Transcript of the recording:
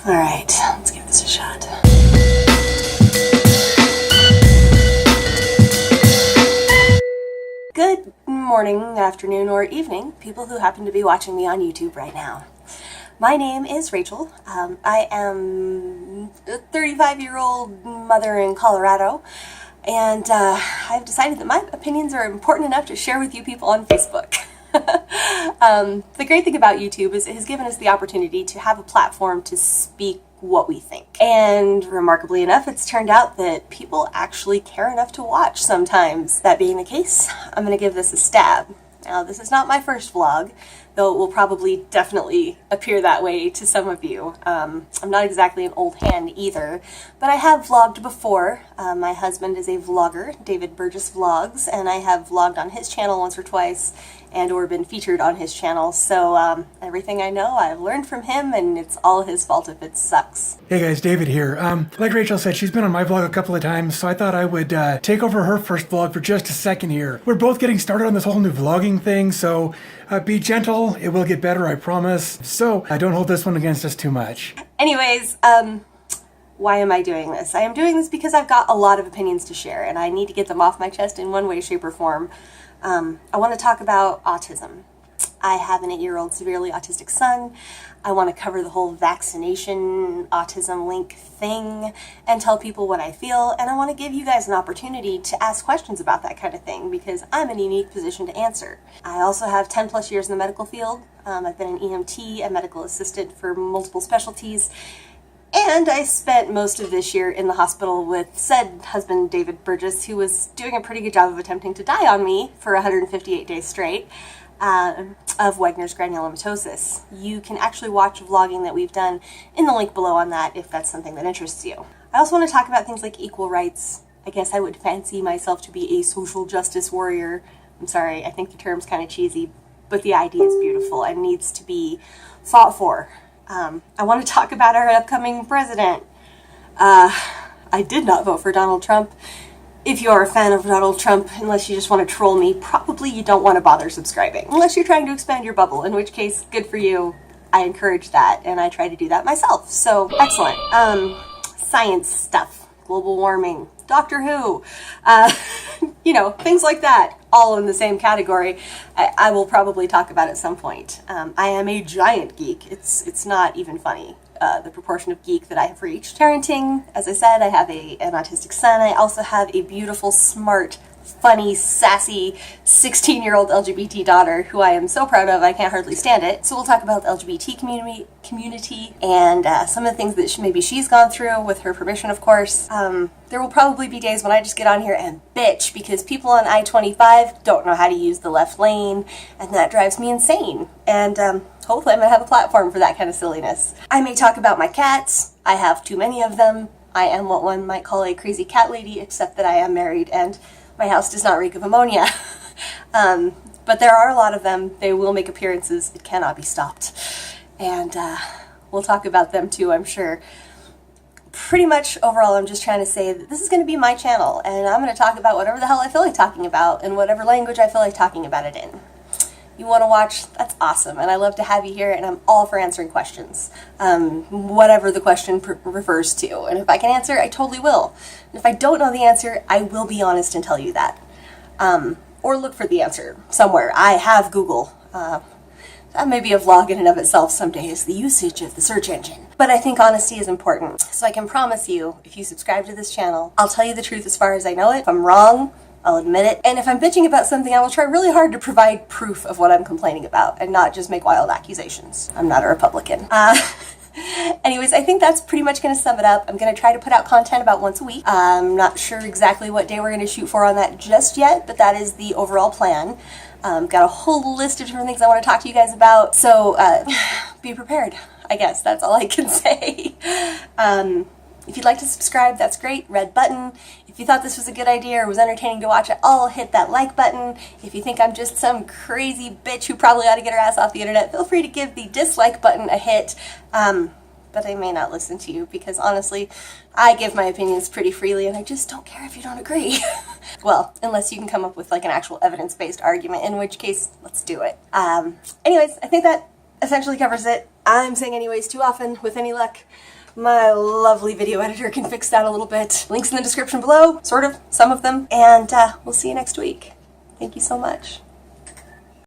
All right, let's give this a shot. Good morning, afternoon, or evening, people who happen to be watching me on YouTube right now. My name is Rachel. I am a 35-year-old mother in Colorado, and I've decided that my opinions are important enough to share with you people on Facebook. The great thing about YouTube is it has given us the opportunity to have a platform to speak what we think. And remarkably enough, it's turned out that people actually care enough to watch sometimes. That being the case, I'm going to give this a stab. Now, this is not my first vlog, though it will probably definitely appear that way to some of you. I'm not exactly an old hand either, but I have vlogged before. My husband is a vlogger, David Burgess Vlogs, and I have vlogged on his channel once or twice and or been featured on his channel. So everything I know, I've learned from him, and it's all his fault if it sucks. Hey guys, David here. Like Rachel said, she's been on my vlog a couple of times, so I thought I would take over her first vlog for just a second here. We're both getting started on this whole new vlogging thing, so be gentle. It will get better, I promise. So don't hold this one against us too much. Anyways, why am I doing this? I am doing this because I've got a lot of opinions to share, and I need to get them off my chest in one way, shape, or form. I want to talk about autism. I have an 8-year-old severely autistic son. I want to cover the whole vaccination autism link thing and tell people what I feel, and I want to give you guys an opportunity to ask questions about that kind of thing because I'm in a unique position to answer. I also have 10 plus years in the medical field. I've been an EMT, a medical assistant for multiple specialties, and I spent most of this year in the hospital with said husband, David Burgess, who was doing a pretty good job of attempting to die on me for 158 days straight of Wegener's granulomatosis. You can actually watch vlogging that we've done in the link below on that if that's something that interests you. I also want to talk about things like equal rights. I guess I would fancy myself to be a social justice warrior. I'm sorry, I think the term's kind of cheesy, but the idea is beautiful and needs to be fought for. I want to talk about our upcoming president. I did not vote for Donald Trump. If you are a fan of Donald Trump, unless you just want to troll me, probably you don't want to bother subscribing. Unless you're trying to expand your bubble, in which case, good for you. I encourage that, and I try to do that myself. So, excellent. Science stuff. Global warming. Doctor Who. You know, things like that. All in the same category. I will probably talk about at some point. I am a giant geek. It's not even funny. The proportion of geek that I have reached. Parenting, as I said, I have an autistic son. I also have a beautiful, smart, funny, sassy 16-year-old LGBT daughter who I am so proud of I can't hardly stand it. So we'll talk about the LGBT community and some of the things that maybe she's gone through, with her permission, of course. There will probably be days when I just get on here and bitch because people on I-25 don't know how to use the left lane, and that drives me insane. And hopefully I'm going to have a platform for that kind of silliness. I may talk about my cats. I have too many of them. I am what one might call a crazy cat lady, except that I am married and my house does not reek of ammonia. But there are a lot of them. They will make appearances. It cannot be stopped. And we'll talk about them too, I'm sure. Pretty much overall, I'm just trying to say that this is going to be my channel, and I'm going to talk about whatever the hell I feel like talking about in whatever language I feel like talking about it in. You want to watch? That's awesome, and I love to have you here, and I'm all for answering questions, whatever the question refers to. And if I can answer, I totally will. And if I don't know the answer, I will be honest and tell you that. Or look for the answer somewhere. I have Google. That may be a vlog in and of itself someday, is the usage of the search engine. But I think honesty is important. So I can promise you, if you subscribe to this channel, I'll tell you the truth as far as I know it. If I'm wrong, I'll admit it. And if I'm bitching about something, I will try really hard to provide proof of what I'm complaining about and not just make wild accusations. I'm not a Republican. Anyways, I think that's pretty much going to sum it up. I'm going to try to put out content about once a week. I'm not sure exactly what day we're going to shoot for on that just yet, but that is the overall plan. Got a whole list of different things I want to talk to you guys about, so be prepared, I guess. That's all I can say. If you'd like to subscribe, that's great. Red button. If you thought this was a good idea or was entertaining to watch at all, hit that like button. If you think I'm just some crazy bitch who probably ought to get her ass off the internet, feel free to give the dislike button a hit. But I may not listen to you because honestly, I give my opinions pretty freely and I just don't care if you don't agree. Well, unless you can come up with like an actual evidence-based argument, in which case, let's do it. Anyways, I think that essentially covers it. I'm saying anyways too often. With any luck, my lovely video editor can fix that a little bit. Links in the description below, sort of, some of them, and we'll see you next week. Thank you so much.